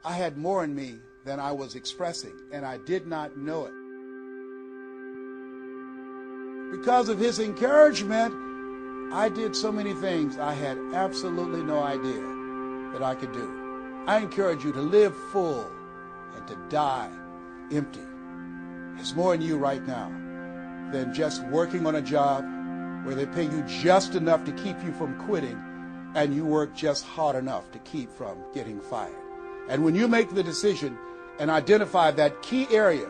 I had more in me than I was expressing, and I did not know it. Because of his encouragement, I did so many things I had absolutely no idea that I could do. I encourage you to live full and to die empty. There's more in you right now than just working on a job where they pay you just enough to keep you from quitting and you work just hard enough to keep from getting fired. And when you make the decision and identify that key area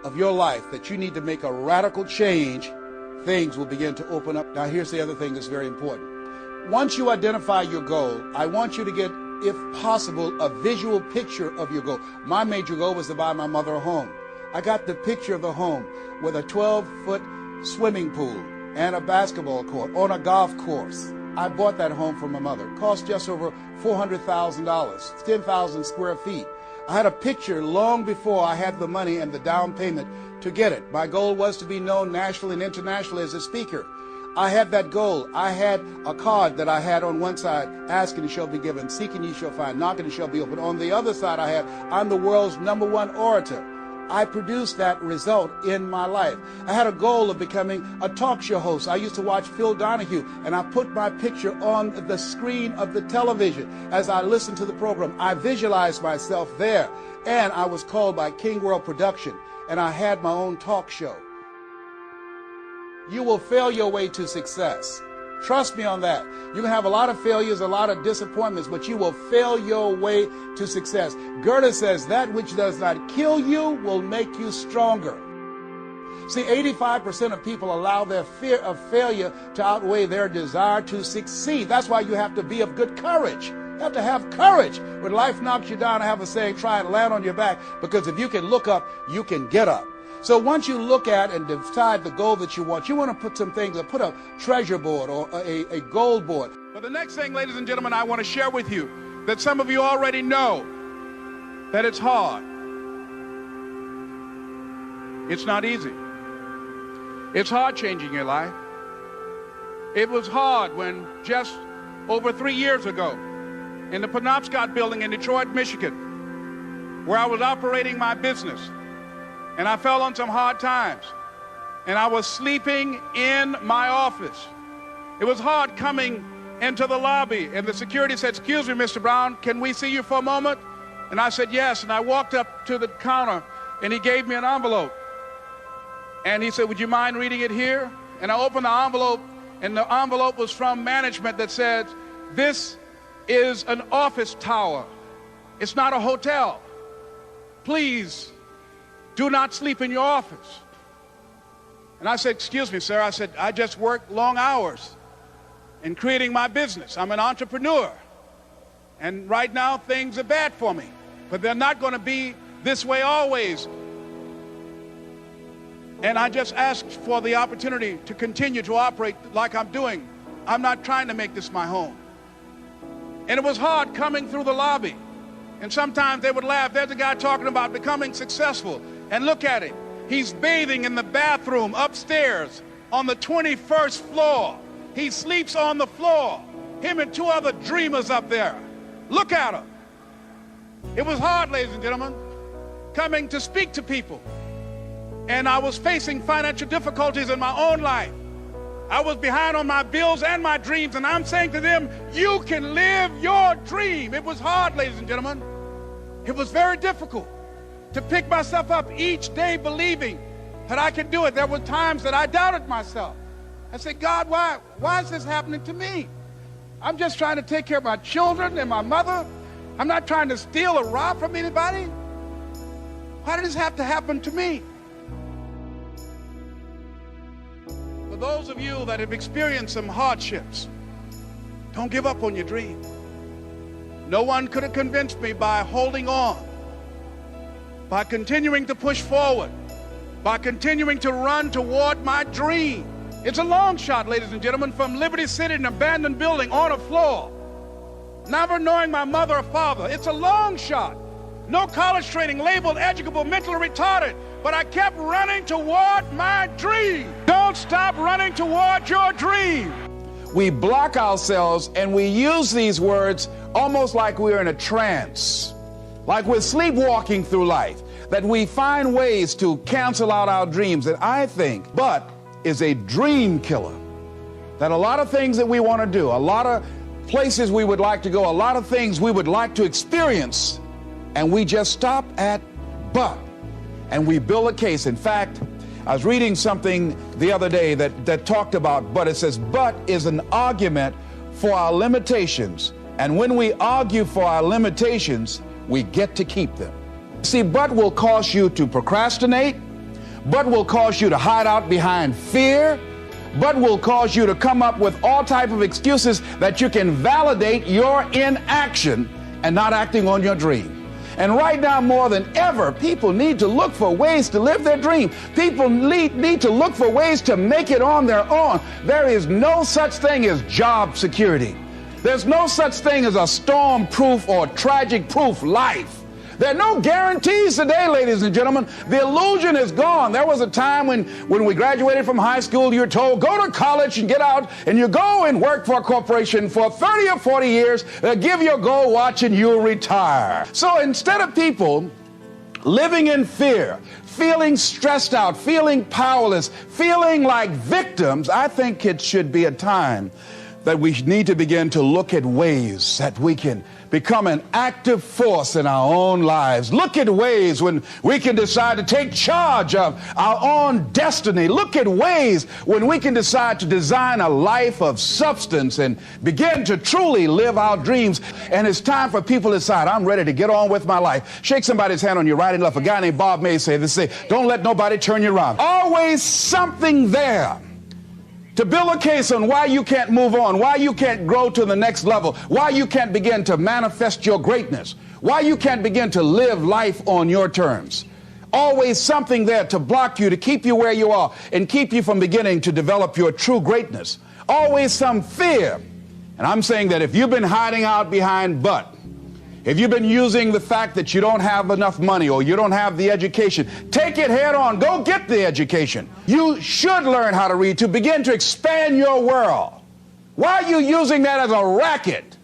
of your life that you need to make a radical change, things will begin to open up. Now here's the other thing that's very important. Once you identify your goal, I want you to get, if possible, a visual picture of your goal. My major goal was to buy my mother a home. I got the picture of the home with a 12-foot swimming pool and a basketball court on a golf course. I bought that home for my mother. It cost just over $400,000, 10,000 square feet. I had a picture long before I had the money and the down payment to get it. My goal was to be known nationally and internationally as a speaker. I had that goal. I had a card that I had on one side, asking, it shall be given, seeking, ye shall find, knocking, it shall be opened. On the other side, I had, I'm the world's #1 orator. I produced that result in my life. I had a goal of becoming a talk show host. I used to watch Phil Donahue, and I put my picture on the screen of the television as I listened to the program. I visualized myself there, and I was called by King World Production, and I had my own talk show. You will fail your way to success. Trust me on that. You can have a lot of failures, a lot of disappointments, but you will fail your way to success. Goethe says, that which does not kill you will make you stronger. See, 85% of people allow their fear of failure to outweigh their desire to succeed. That's why you have to be of good courage. You have to have courage. When life knocks you down, I have a saying, try and land on your back, because if you can look up, you can get up. So once you look at and decide the goal that you want to put some things, put a treasure board or a goal board. But the next thing, ladies and gentlemen, I want to share with you that some of you already know that it's hard. It's not easy. It's hard changing your life. It was hard when just over 3 years ago in the Penobscot building in Detroit, Michigan, where I was operating my business, and I fell on some hard times, and I was sleeping in my office. It was hard coming into the lobby, and the security said, excuse me, Mr. Brown, can we see you for a moment? And I said, yes, and I walked up to the counter, and he gave me an envelope. And he said, would you mind reading it here? And I opened the envelope, and the envelope was from management that said, this is an office tower. It's not a hotel. Please do not sleep in your office. And I said, excuse me, sir. I said, I just work long hours in creating my business. I'm an entrepreneur. And right now, things are bad for me. But they're not going to be this way always. And I just asked for the opportunity to continue to operate like I'm doing. I'm not trying to make this my home. And it was hard coming through the lobby. And sometimes they would laugh. There's a guy talking about becoming successful. And look at him. He's bathing in the bathroom upstairs on the 21st floor. He sleeps on the floor. Him and 2 other dreamers up there. Look at him. It was hard, ladies and gentlemen, coming to speak to people. And I was facing financial difficulties in my own life. I was behind on my bills and my dreams, and I'm saying to them, you can live your dream. It was hard, ladies and gentlemen. It was very difficult to pick myself up each day believing that I could do it. There were times that I doubted myself. I said, God, why is this happening to me? I'm just trying to take care of my children and my mother. I'm not trying to steal or rob from anybody. Why did this have to happen to me? For those of you that have experienced some hardships, don't give up on your dream. No one could have convinced me by holding on, by continuing to push forward, by continuing to run toward my dream. It's a long shot, ladies and gentlemen, from Liberty City, an abandoned building on a floor, never knowing my mother or father. It's a long shot. No college training, labeled educable, mentally retarded, but I kept running toward my dream. Don't stop running toward your dream. We block ourselves and we use these words almost like we're in a trance. like we're sleepwalking through life, that we find ways to cancel out our dreams. And I think but is a dream killer. That a lot of things that we want to do, a lot of places we would like to go, a lot of things we would like to experience, and we just stop at but, and we build a case. In fact, I was reading something the other day that talked about but. It says but is an argument for our limitations, and when we argue for our limitations, we get to keep them. See, but will cause you to procrastinate, but will cause you to hide out behind fear, but will cause you to come up with all type of excuses that you can validate your inaction and not acting on your dream. And right now, more than ever, people need to look for ways to live their dream. People need to look for ways to make it on their own. There is no such thing as job security. There's no such thing as a storm-proof or tragic-proof life. There are no guarantees today, ladies and gentlemen. The illusion is gone. There was a time when we graduated from high school, you were told, go to college and get out, and you go and work for a corporation for 30 or 40 years, give your gold watch, and you'll retire. So instead of people living in fear, feeling stressed out, feeling powerless, feeling like victims, I think it should be a time that we need to begin to look at ways that we can become an active force in our own lives. Look at ways when we can decide to take charge of our own destiny. Look at ways when we can decide to design a life of substance and begin to truly live our dreams. And it's time for people to decide, I'm ready to get on with my life. Shake somebody's hand on your right and left. A guy named Bob May said this, don't let nobody turn you around. Always something there to build a case on why you can't move on, why you can't grow to the next level, why you can't begin to manifest your greatness, why you can't begin to live life on your terms. Always something there to block you, to keep you where you are, and keep you from beginning to develop your true greatness. Always some fear. And I'm saying that if you've been hiding out behind but, if you've been using the fact that you don't have enough money or you don't have the education, take it head on. Go get the education. You should learn how to read to begin to expand your world. Why are you using that as a racket?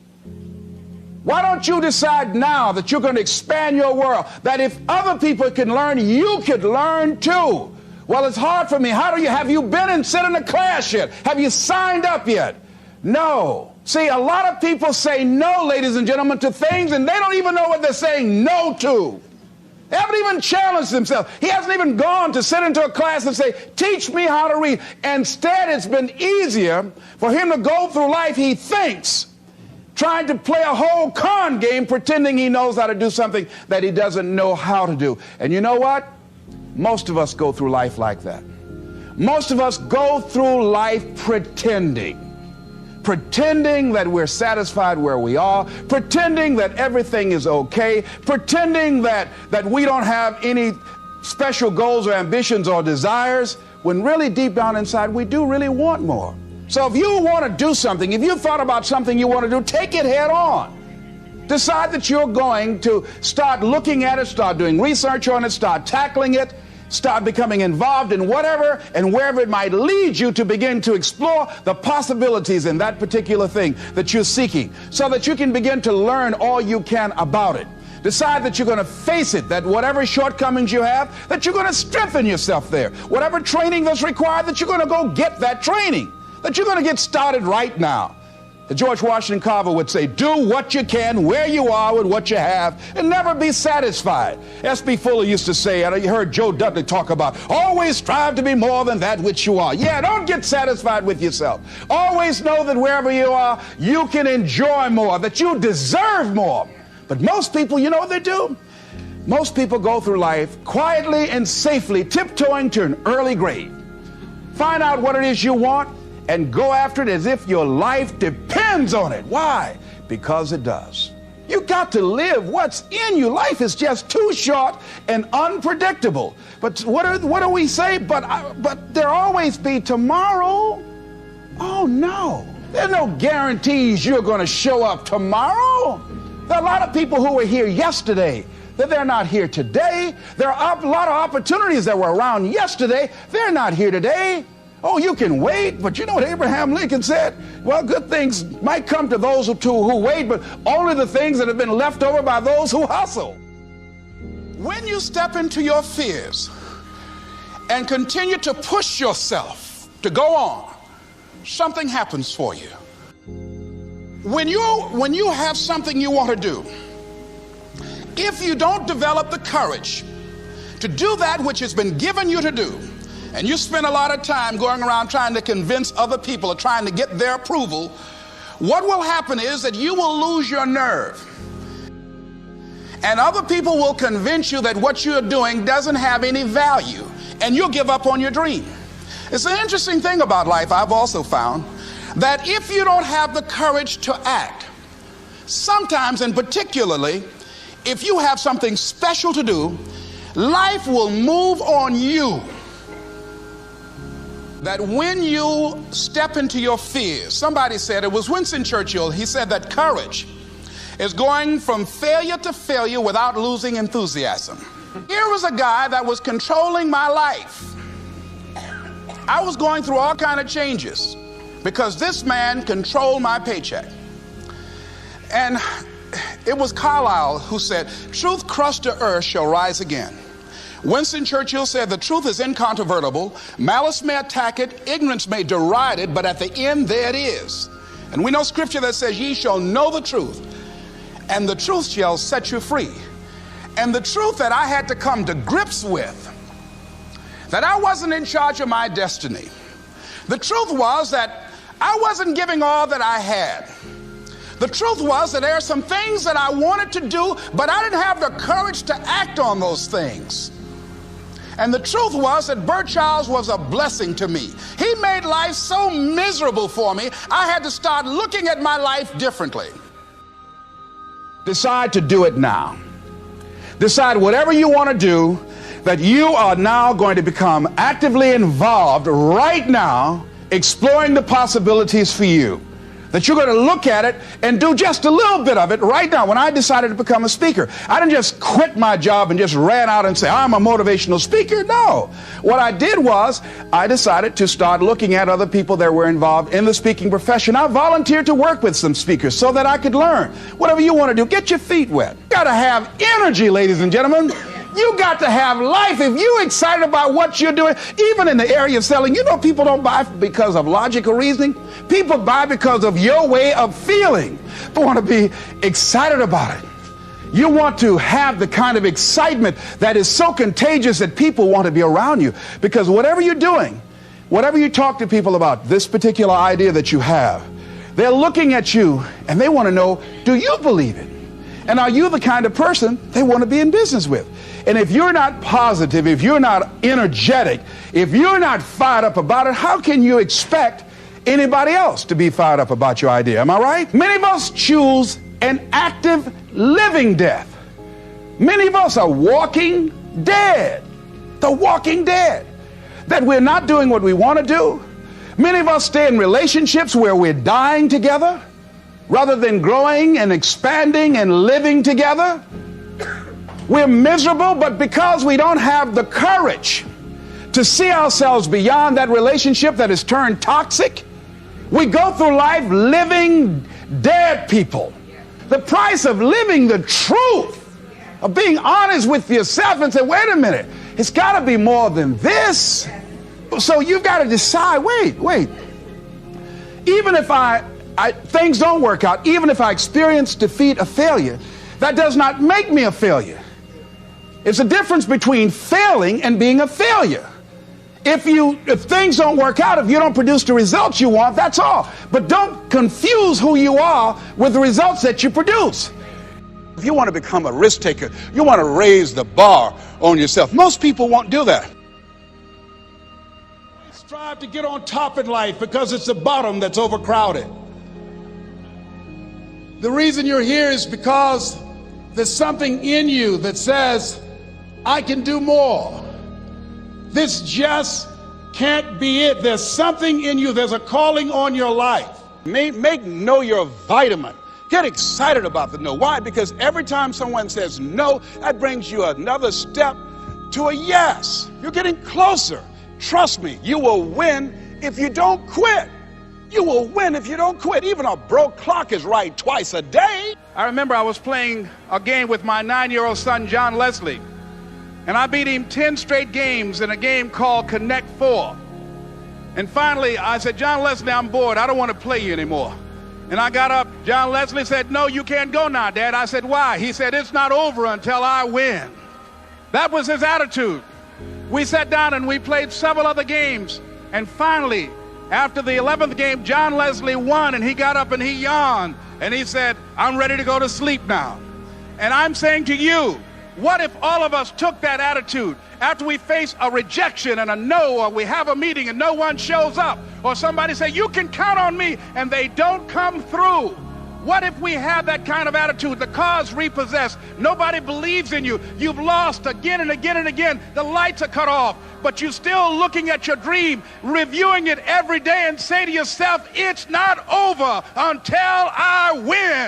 Why don't you decide now that you're going to expand your world, that if other people can learn, you could learn too? Well, it's hard for me. Have you been and sit in a class yet? Have you signed up yet? No. See, a lot of people say no, ladies and gentlemen, to things, and they don't even know what they're saying no to. They haven't even challenged themselves. He hasn't even gone to sit into a class and say, teach me how to read. Instead, it's been easier for him to go through life, he thinks, trying to play a whole con game, pretending he knows how to do something that he doesn't know how to do. And you know what? Most of us go through life like that. Most of us go through life pretending that we're satisfied where we are, pretending that everything is okay, pretending that we don't have any special goals or ambitions or desires, when really deep down inside we do really want more. So if you want to do something, if you thought about something you want to do, take it head on. Decide that you're going to start looking at it, start doing research on it, start tackling it, start becoming involved in whatever and wherever it might lead you to begin to explore the possibilities in that particular thing that you're seeking, so that you can begin to learn all you can about it. Decide that you're going to face it, that whatever shortcomings you have, that you're going to strengthen yourself there. Whatever training that's required, that you're going to go get that training, that you're going to get started right now. George Washington Carver would say, do what you can where you are with what you have and never be satisfied. S.B. Fuller used to say, and you heard Joe Dudley talk about, always strive to be more than that which you are. Yeah, don't get satisfied with yourself. Always know that wherever you are, you can enjoy more, that you deserve more. But most people, you know what they do? Most people go through life quietly and safely, tiptoeing to an early grave. Find out what it is you want, and go after it as if your life depends on it. Why? Because it does. You got to live what's in you. Life is just too short and unpredictable. But what do we say? But there always be tomorrow. Oh no, there's no guarantees you're going to show up tomorrow. There are a lot of people who were here yesterday that they're not here today. There are a lot of opportunities that were around yesterday. They're not here today. Oh, you can wait, but you know what Abraham Lincoln said? Well, good things might come to those who wait, but only the things that have been left over by those who hustle. When you step into your fears and continue to push yourself to go on, something happens for you. When you have something you want to do, if you don't develop the courage to do that which has been given you to do, and you spend a lot of time going around trying to convince other people or trying to get their approval, what will happen is that you will lose your nerve. And other people will convince you that what you're doing doesn't have any value, and you'll give up on your dream. It's an interesting thing about life, I've also found, that if you don't have the courage to act, sometimes, and particularly if you have something special to do, life will move on you. That when you step into your fears, somebody said, it was Winston Churchill, he said that courage is going from failure to failure without losing enthusiasm. Here was a guy that was controlling my life. I was going through all kinds of changes because this man controlled my paycheck. And it was Carlyle who said, truth crushed to earth shall rise again. Winston Churchill said, the truth is incontrovertible. Malice may attack it, ignorance may deride it, but at the end there it is. And we know scripture that says, ye shall know the truth, and the truth shall set you free. And the truth that I had to come to grips with, that I wasn't in charge of my destiny. The truth was that I wasn't giving all that I had. The truth was that there are some things that I wanted to do, but I didn't have the courage to act on those things. And the truth was that Bert Childs was a blessing to me. He made life so miserable for me, I had to start looking at my life differently. Decide to do it now. Decide whatever you want to do, that you are now going to become actively involved right now, exploring the possibilities for you. That you're going to look at it and do just a little bit of it right now. When I decided to become a speaker, I didn't just quit my job and just ran out and say, I'm a motivational speaker. No. What I did was I decided to start looking at other people that were involved in the speaking profession. I volunteered to work with some speakers so that I could learn. Whatever you want to do, get your feet wet. You got to have energy, ladies and gentlemen. You got to have life. If you're excited about what you're doing, even in the area of selling, you know people don't buy because of logical reasoning. People buy because of your way of feeling. They want to be excited about it. You want to have the kind of excitement that is so contagious that people want to be around you. Because whatever you're doing, whatever you talk to people about, this particular idea that you have, they're looking at you and they want to know, do you believe it? And are you the kind of person they want to be in business with? And if you're not positive, if you're not energetic, if you're not fired up about it, how can you expect anybody else to be fired up about your idea? Am I right? Many of us choose an active living death. Many of us are walking dead. The walking dead. That we're not doing what we want to do. Many of us stay in relationships where we're dying together rather than growing and expanding and living together. We're miserable, but because we don't have the courage to see ourselves beyond that relationship that has turned toxic, we go through life living dead people. The price of living the truth, of being honest with yourself and say, wait a minute, it's got to be more than this. So you've got to decide, wait. Even if things don't work out, even if I experience defeat or failure, that does not make me a failure. It's a difference between failing and being a failure. If things don't work out, if you don't produce the results you want, that's all. But don't confuse who you are with the results that you produce. If you want to become a risk taker, you want to raise the bar on yourself. Most people won't do that. Strive to get on top in life because it's the bottom that's overcrowded. The reason you're here is because there's something in you that says, I can do more. This just can't be it. There's something in you. There's a calling on your life. Make no your vitamin. Get excited about the no. Why? Because every time someone says no, that brings you another step to a yes. You're getting closer. Trust me, you will win if you don't quit. You will win if you don't quit. Even a broke clock is right twice a day. I remember I was playing a game with my 9-year-old son, John Leslie. And I beat him 10 straight games in a game called Connect 4. And finally, I said, John Leslie, I'm bored. I don't want to play you anymore. And I got up. John Leslie said, no, you can't go now, Dad. I said, why? He said, it's not over until I win. That was his attitude. We sat down and we played several other games. And finally, after the 11th game, John Leslie won, and he got up and he yawned. And he said, I'm ready to go to sleep now. And I'm saying to you, what if all of us took that attitude after we face a rejection and a no, or we have a meeting and no one shows up, or somebody say, you can count on me, and they don't come through? What if we have that kind of attitude? The car's repossessed. Nobody believes in you. You've lost again and again and again. The lights are cut off, but you're still looking at your dream, reviewing it every day, and say to yourself, it's not over until I win.